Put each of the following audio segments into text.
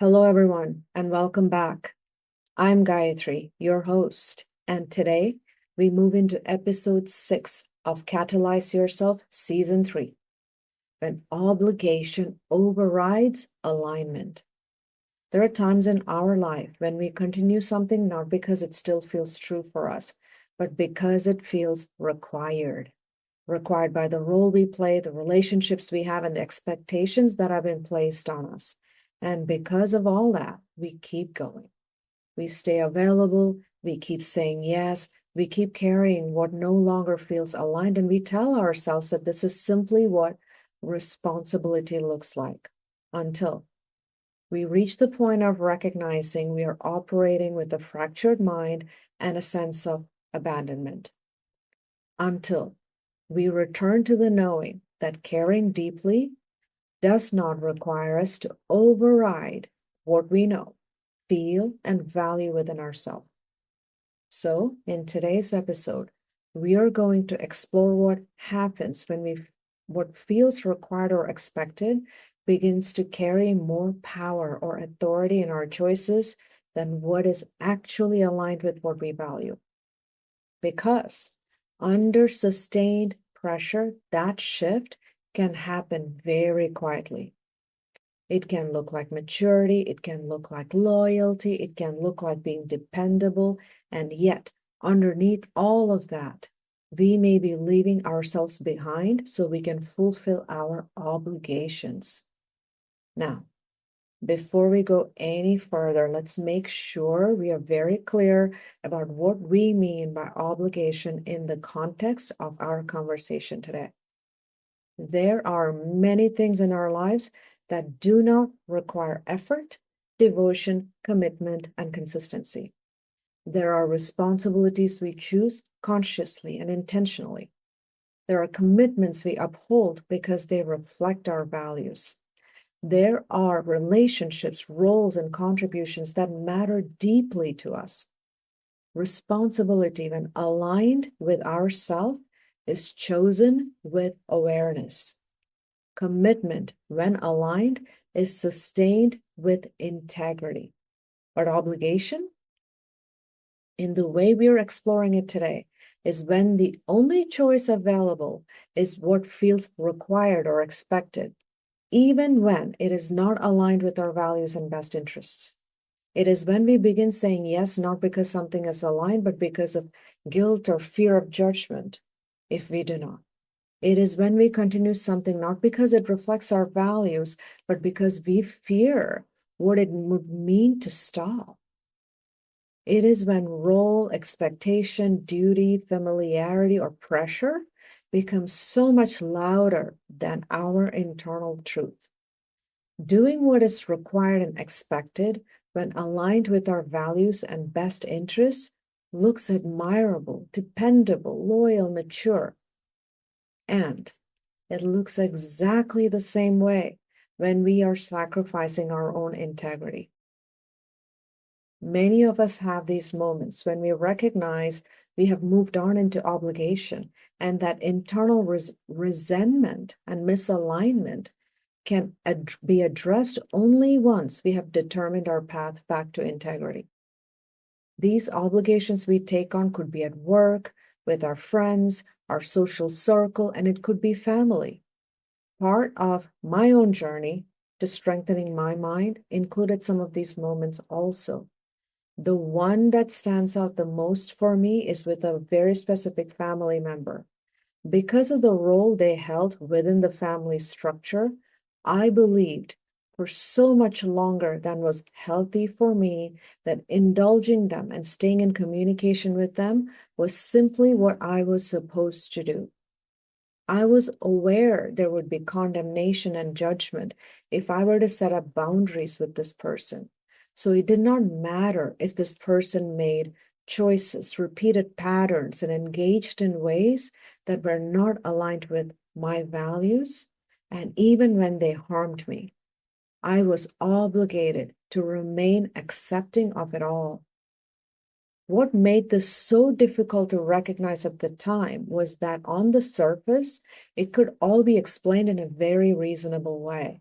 Hello, everyone, and welcome back. I'm Gayatri, your host, and today we move into episode 6 of Catalyze Yourself, Season 3, when obligation overrides alignment. There are times in our life when we continue something not because it still feels true for us, but because it feels required by the role we play, the relationships we have, and the expectations that have been placed on us. And because of all that, we keep going. We stay available, we keep saying yes, we keep carrying what no longer feels aligned, and we tell ourselves that this is simply what responsibility looks like until we reach the point of recognizing we are operating with a fractured mind and a sense of abandonment. Until we return to the knowing that caring deeply does not require us to override what we know, feel, and value within ourselves. So, in today's episode, we are going to explore what happens when what feels required or expected begins to carry more power or authority in our choices than what is actually aligned with what we value. Because under sustained pressure, that shift can happen very quietly. It can look like maturity, it can look like loyalty, it can look like being dependable, and yet, underneath all of that, we may be leaving ourselves behind so we can fulfill our obligations. Now, before we go any further, let's make sure we are very clear about what we mean by obligation in the context of our conversation today. There are many things in our lives that do not require effort, devotion, commitment, and consistency. There are responsibilities we choose consciously and intentionally. There are commitments we uphold because they reflect our values. There are relationships, roles, and contributions that matter deeply to us. Responsibility, when aligned with ourself, is chosen with awareness. Commitment, when aligned, is sustained with integrity. But obligation, in the way we are exploring it today, is when the only choice available is what feels required or expected, even when it is not aligned with our values and best interests. It is when we begin saying yes, not because something is aligned, but because of guilt or fear of judgment, if we do not. It is when we continue something not because it reflects our values, but because we fear what it would mean to stop. It is when role, expectation, duty, familiarity, or pressure becomes so much louder than our internal truth. Doing what is required and expected when aligned with our values and best interests looks admirable, dependable, loyal, mature. And it looks exactly the same way when we are sacrificing our own integrity. Many of us have these moments when we recognize we have moved on into obligation, and that internal resentment and misalignment can be addressed only once we have determined our path back to integrity. These obligations we take on could be at work, with our friends, our social circle, and it could be family. Part of my own journey to strengthening my mind included some of these moments also. The one that stands out the most for me is with a very specific family member. Because of the role they held within the family structure, I believed for so much longer than was healthy for me that indulging them and staying in communication with them was simply what I was supposed to do. I was aware there would be condemnation and judgment if I were to set up boundaries with this person. So it did not matter if this person made choices, repeated patterns, and engaged in ways that were not aligned with my values. And even when they harmed me, I was obligated to remain accepting of it all. What made this so difficult to recognize at the time was that on the surface, it could all be explained in a very reasonable way.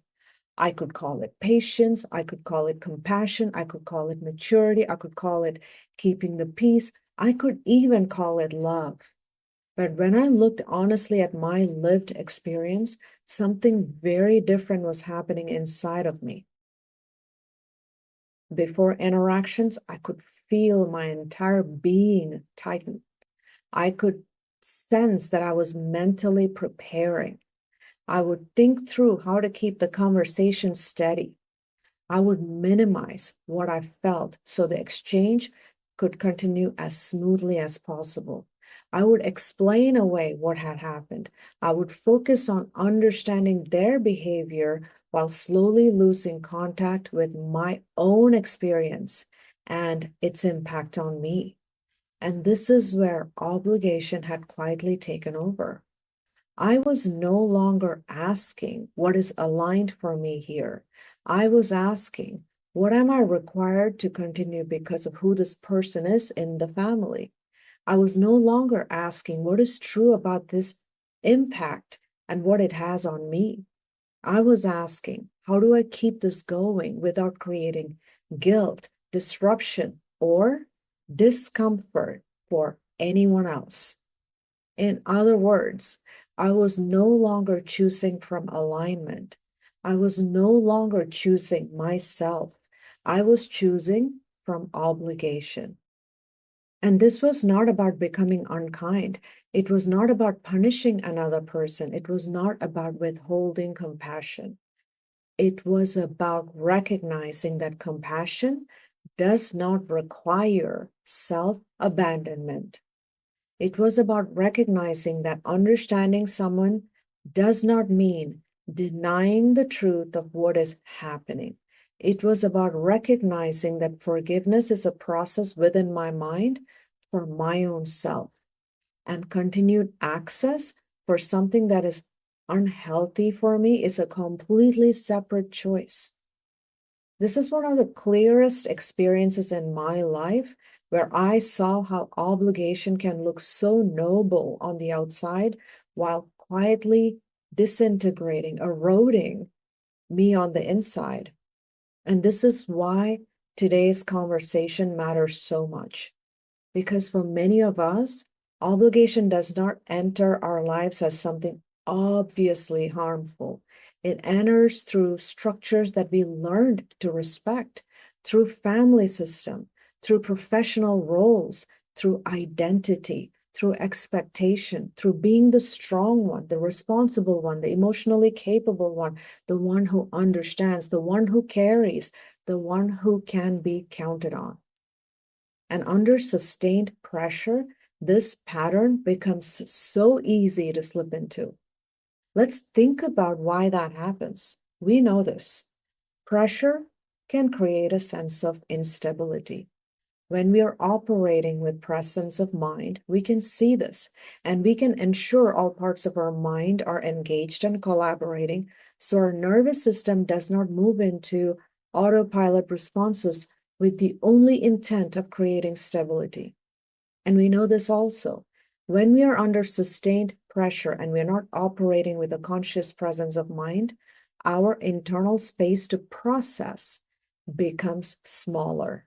I could call it patience. I could call it compassion. I could call it maturity. I could call it keeping the peace. I could even call it love. But when I looked honestly at my lived experience, something very different was happening inside of me. Before interactions, I could feel my entire being tighten. I could sense that I was mentally preparing. I would think through how to keep the conversation steady. I would minimize what I felt so the exchange could continue as smoothly as possible. I would explain away what had happened. I would focus on understanding their behavior while slowly losing contact with my own experience and its impact on me. And this is where obligation had quietly taken over. I was no longer asking what is aligned for me here. I was asking, what am I required to continue because of who this person is in the family? I was no longer asking what is true about this impact and what it has on me. I was asking, how do I keep this going without creating guilt, disruption, or discomfort for anyone else? In other words, I was no longer choosing from alignment. I was no longer choosing myself. I was choosing from obligation. And this was not about becoming unkind. It was not about punishing another person. It was not about withholding compassion. It was about recognizing that compassion does not require self-abandonment. It was about recognizing that understanding someone does not mean denying the truth of what is happening. It was about recognizing that forgiveness is a process within my mind for my own self, and continued access for something that is unhealthy for me is a completely separate choice. This is one of the clearest experiences in my life where I saw how obligation can look so noble on the outside while quietly disintegrating, eroding me on the inside. And this is why today's conversation matters so much. Because for many of us, obligation does not enter our lives as something obviously harmful. It enters through structures that we learned to respect, through family system, through professional roles, through identity, through expectation, through being the strong one, the responsible one, the emotionally capable one, the one who understands, the one who carries, the one who can be counted on. And under sustained pressure, this pattern becomes so easy to slip into. Let's think about why that happens. We know this. Pressure can create a sense of instability. When we are operating with presence of mind, we can see this, and we can ensure all parts of our mind are engaged and collaborating so our nervous system does not move into autopilot responses with the only intent of creating stability. And we know this also. When we are under sustained pressure and we're not operating with a conscious presence of mind, our internal space to process becomes smaller.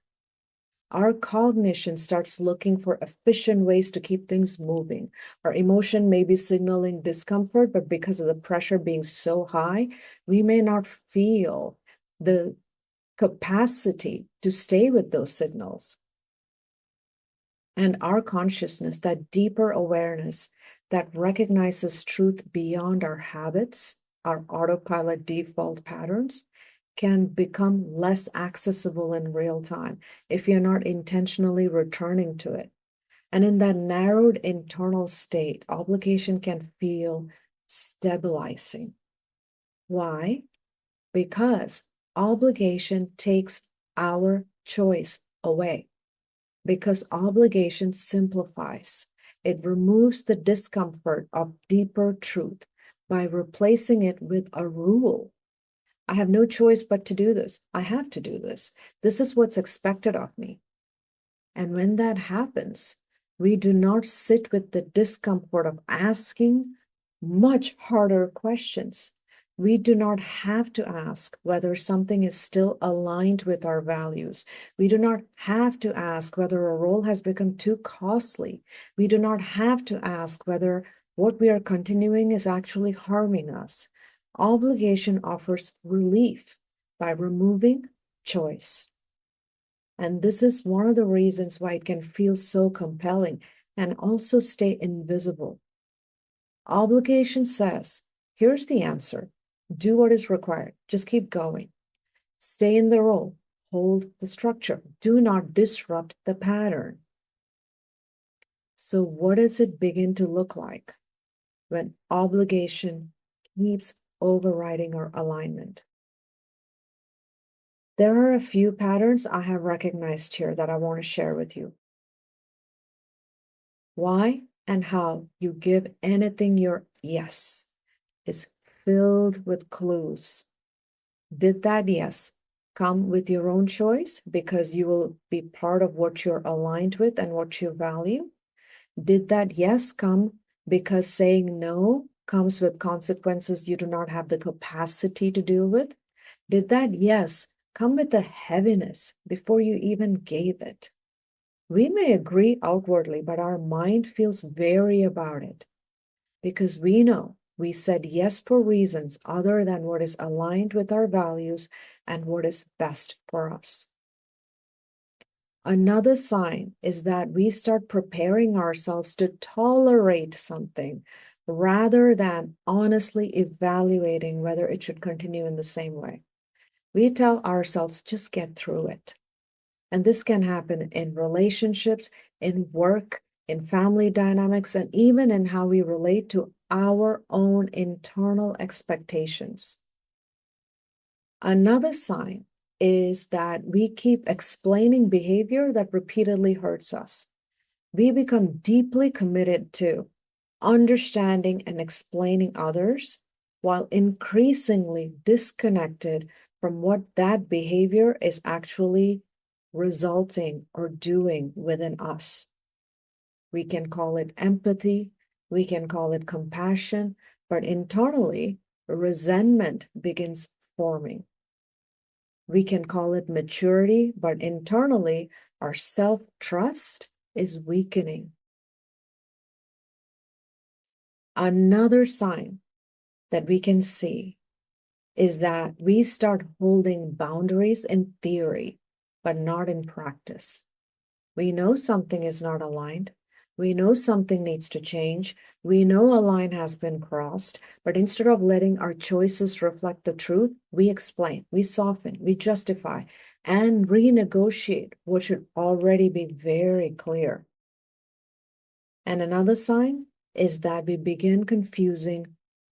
Our cognition starts looking for efficient ways to keep things moving. Our emotion may be signaling discomfort, but because of the pressure being so high, we may not feel the capacity to stay with those signals. And our consciousness, that deeper awareness that recognizes truth beyond our habits, our autopilot default patterns, can become less accessible in real time if you're not intentionally returning to it. And in that narrowed internal state, obligation can feel stabilizing. Why? Because obligation takes our choice away. Because obligation simplifies. It removes the discomfort of deeper truth by replacing it with a rule. I have no choice but to do this. I have to do this. This is what's expected of me. And when that happens, we do not sit with the discomfort of asking much harder questions. We do not have to ask whether something is still aligned with our values. We do not have to ask whether a role has become too costly. We do not have to ask whether what we are continuing is actually harming us. Obligation offers relief by removing choice. And this is one of the reasons why it can feel so compelling and also stay invisible. Obligation says, here's the answer. Do what is required. Just keep going. Stay in the role. Hold the structure. Do not disrupt the pattern. So what does it begin to look like when obligation keeps overriding our alignment? There are a few patterns I have recognized here that I want to share with you. Why and how you give anything your yes is filled with clues. Did that yes come with your own choice because you will be part of what you're aligned with and what you value? Did that yes come because saying no comes with consequences you do not have the capacity to deal with? Did that yes come with the heaviness before you even gave it? We may agree outwardly, but our mind feels wary about it because we know we said yes for reasons other than what is aligned with our values and what is best for us. Another sign is that we start preparing ourselves to tolerate something rather than honestly evaluating whether it should continue in the same way. We tell ourselves, just get through it. And this can happen in relationships, in work, in family dynamics, and even in how we relate to our own internal expectations. Another sign is that we keep explaining behavior that repeatedly hurts us. We become deeply committed to understanding and explaining others while increasingly disconnected from what that behavior is actually resulting or doing within us. We can call it empathy, we can call it compassion, but internally, resentment begins forming. We can call it maturity, but internally, our self-trust is weakening. Another sign that we can see is that we start holding boundaries in theory, but not in practice. We know something is not aligned. We know something needs to change. We know a line has been crossed, but instead of letting our choices reflect the truth, we explain, we soften, we justify, and renegotiate what should already be very clear. And another sign is that we begin confusing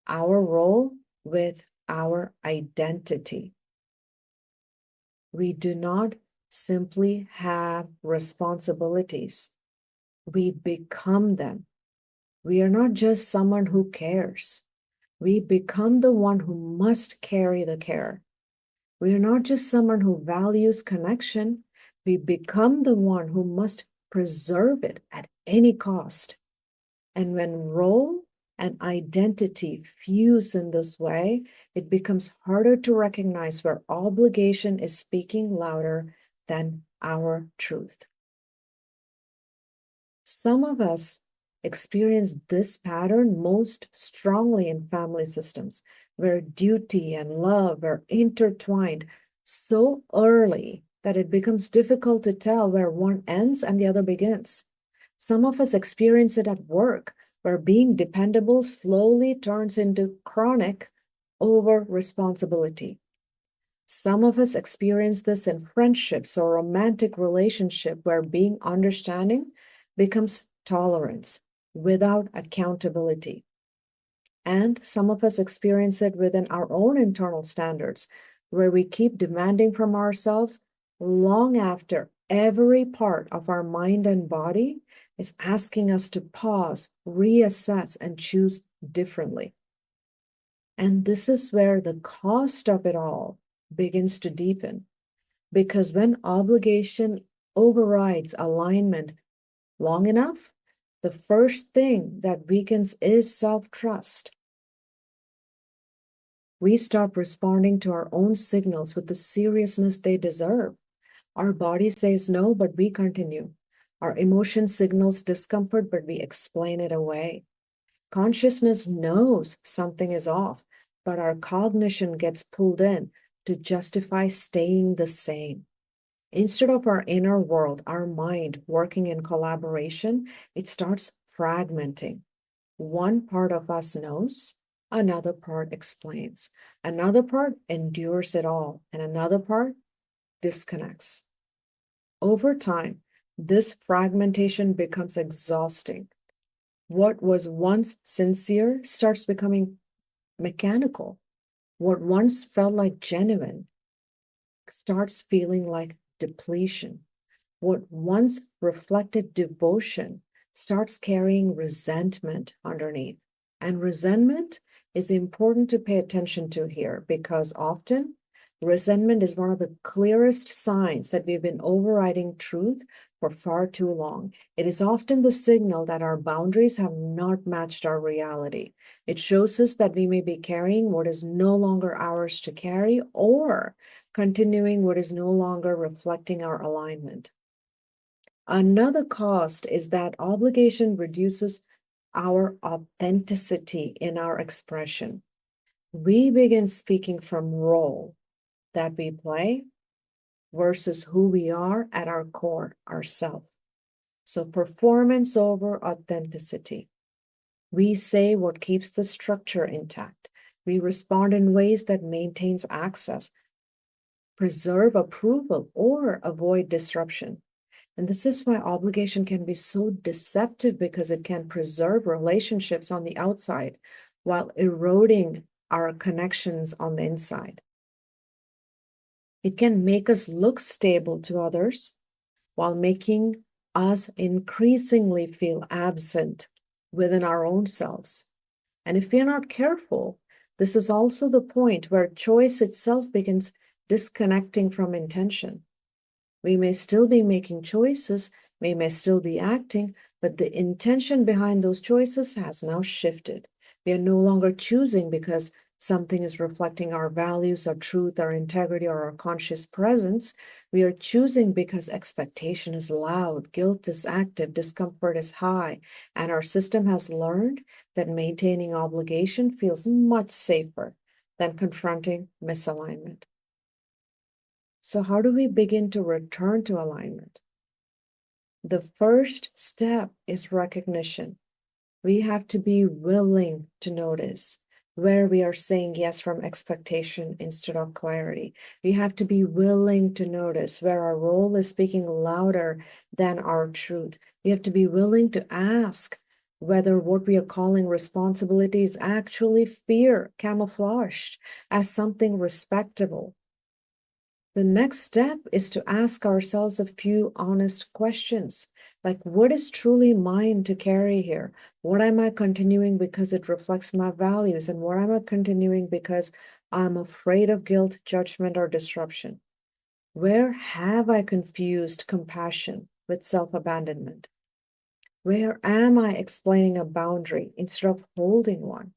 our role with our identity. We do not simply have responsibilities. We become them. We are not just someone who cares. We become the one who must carry the care. We are not just someone who values connection. We become the one who must preserve it at any cost. And when role and identity fuse in this way, it becomes harder to recognize where obligation is speaking louder than our truth. Some of us experience this pattern most strongly in family systems, where duty and love are intertwined so early that it becomes difficult to tell where one ends and the other begins. Some of us experience it at work, where being dependable slowly turns into chronic over responsibility. Some of us experience this in friendships or romantic relationship, where being understanding becomes tolerance without accountability. And some of us experience it within our own internal standards, where we keep demanding from ourselves long after every part of our mind and body is asking us to pause, reassess, and choose differently. And this is where the cost of it all begins to deepen, because when obligation overrides alignment long enough, the first thing that weakens is self-trust. We stop responding to our own signals with the seriousness they deserve. Our body says no, but we continue. Our emotion signals discomfort, but we explain it away. Consciousness knows something is off, but our cognition gets pulled in to justify staying the same. Instead of our inner world, our mind working in collaboration, it starts fragmenting. One part of us knows, another part explains, another part endures it all, and another part disconnects. Over time, this fragmentation becomes exhausting. What was once sincere starts becoming mechanical. What once felt like genuine starts feeling like depletion. What once reflected devotion starts carrying resentment underneath. And resentment is important to pay attention to here because often resentment is one of the clearest signs that we've been overriding truth for far too long. It is often the signal that our boundaries have not matched our reality. It shows us that we may be carrying what is no longer ours to carry or continuing what is no longer reflecting our alignment. Another cost is that obligation reduces our authenticity in our expression. We begin speaking from role that we play versus who we are at our core, ourself. So performance over authenticity. We say what keeps the structure intact. We respond in ways that maintains access, preserve approval, or avoid disruption. And this is why obligation can be so deceptive because it can preserve relationships on the outside while eroding our connections on the inside. It can make us look stable to others while making us increasingly feel absent within our own selves. And if we're not careful, this is also the point where choice itself begins disconnecting from intention. We may still be making choices, we may still be acting, but the intention behind those choices has now shifted. We are no longer choosing because something is reflecting our values, our truth, our integrity, or our conscious presence. We are choosing because expectation is loud, guilt is active, discomfort is high, and our system has learned that maintaining obligation feels much safer than confronting misalignment. So how do we begin to return to alignment? The first step is recognition. We have to be willing to notice where we are saying yes from expectation instead of clarity. We have to be willing to notice where our role is speaking louder than our truth. We have to be willing to ask whether what we are calling responsibility is actually fear camouflaged as something respectable. The next step is to ask ourselves a few honest questions, like what is truly mine to carry here? What am I continuing because it reflects my values? And what am I continuing because I'm afraid of guilt, judgment, or disruption? Where have I confused compassion with self-abandonment? Where am I explaining a boundary instead of holding one?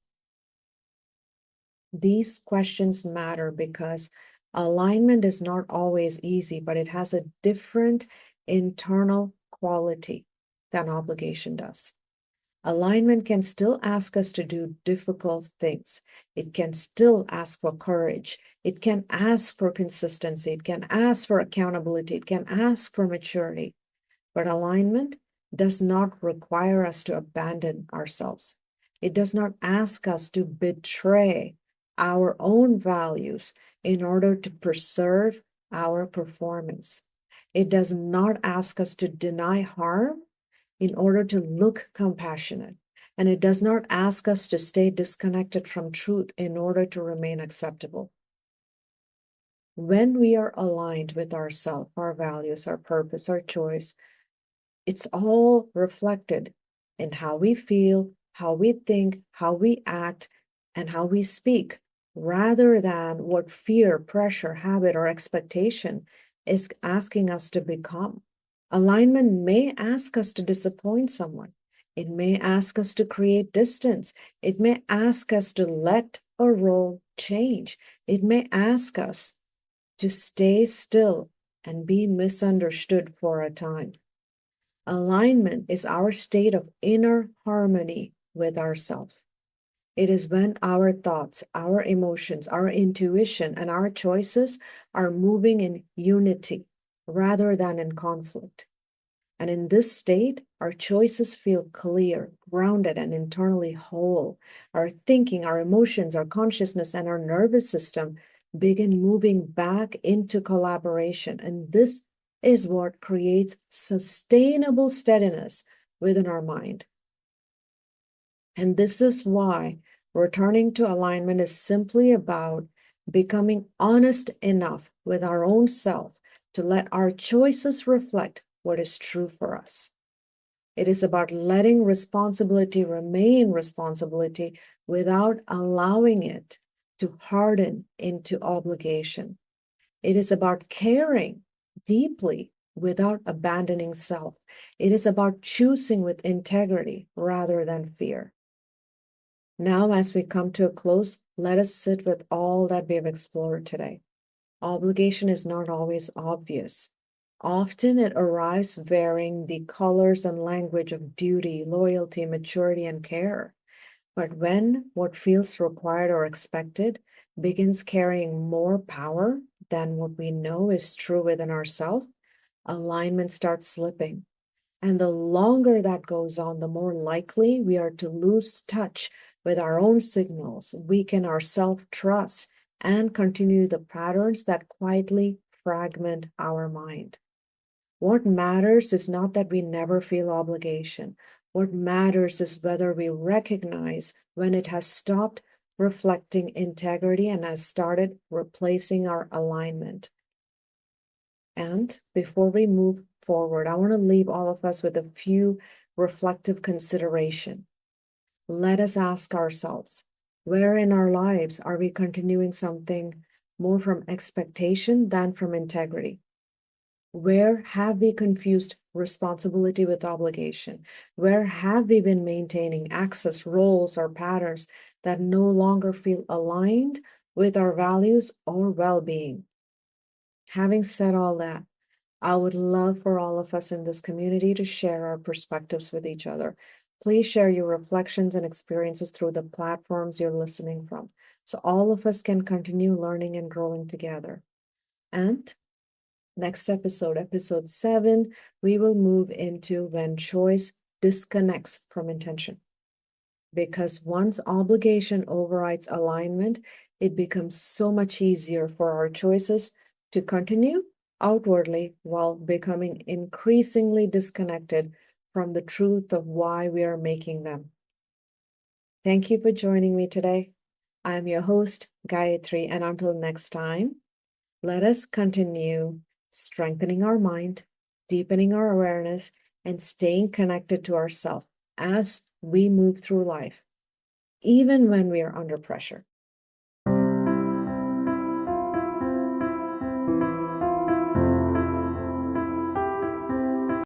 These questions matter because alignment is not always easy, but it has a different internal quality than obligation does. Alignment can still ask us to do difficult things. It can still ask for courage. It can ask for consistency. It can ask for accountability. It can ask for maturity. But alignment does not require us to abandon ourselves. It does not ask us to betray our own values in order to preserve our performance. It does not ask us to deny harm in order to look compassionate. And it does not ask us to stay disconnected from truth in order to remain acceptable. When we are aligned with ourselves, our values, our purpose, our choice, it's all reflected in how we feel, how we think, how we act, and how we speak, rather than what fear, pressure, habit, or expectation is asking us to become. Alignment may ask us to disappoint someone. It may ask us to create distance. It may ask us to let a role change. It may ask us to stay still and be misunderstood for a time. Alignment is our state of inner harmony with ourselves. It is when our thoughts, our emotions, our intuition, and our choices are moving in unity rather than in conflict. And in this state, our choices feel clear, grounded, and internally whole. Our thinking, our emotions, our consciousness, and our nervous system begin moving back into collaboration. And this is what creates sustainable steadiness within our mind. And this is why returning to alignment is simply about becoming honest enough with our own self to let our choices reflect what is true for us. It is about letting responsibility remain responsibility without allowing it to harden into obligation. It is about caring deeply without abandoning self. It is about choosing with integrity rather than fear. Now, as we come to a close, let us sit with all that we have explored today. Obligation is not always obvious. Often it arrives wearing the colors and language of duty, loyalty, maturity, and care. But when what feels required or expected begins carrying more power than what we know is true within ourselves, alignment starts slipping. And the longer that goes on, the more likely we are to lose touch with our own signals, weaken our self-trust, and continue the patterns that quietly fragment our mind. What matters is not that we never feel obligation. What matters is whether we recognize when it has stopped reflecting integrity and has started replacing our alignment. And before we move forward, I want to leave all of us with a few reflective consideration. Let us ask ourselves, where in our lives are we continuing something more from expectation than from integrity? Where have we confused responsibility with obligation? Where have we been maintaining access, roles, or patterns that no longer feel aligned with our values or well-being? Having said all that, I would love for all of us in this community to share our perspectives with each other. Please share your reflections and experiences through the platforms you're listening from, so all of us can continue learning and growing together. And next episode, episode 7, we will move into when choice disconnects from intention. Because once obligation overrides alignment, it becomes so much easier for our choices to continue outwardly while becoming increasingly disconnected from the truth of why we are making them. Thank you for joining me today. I'm your host, Gayatri, and until next time, let us continue strengthening our mind, deepening our awareness, and staying connected to ourselves as we move through life, even when we are under pressure.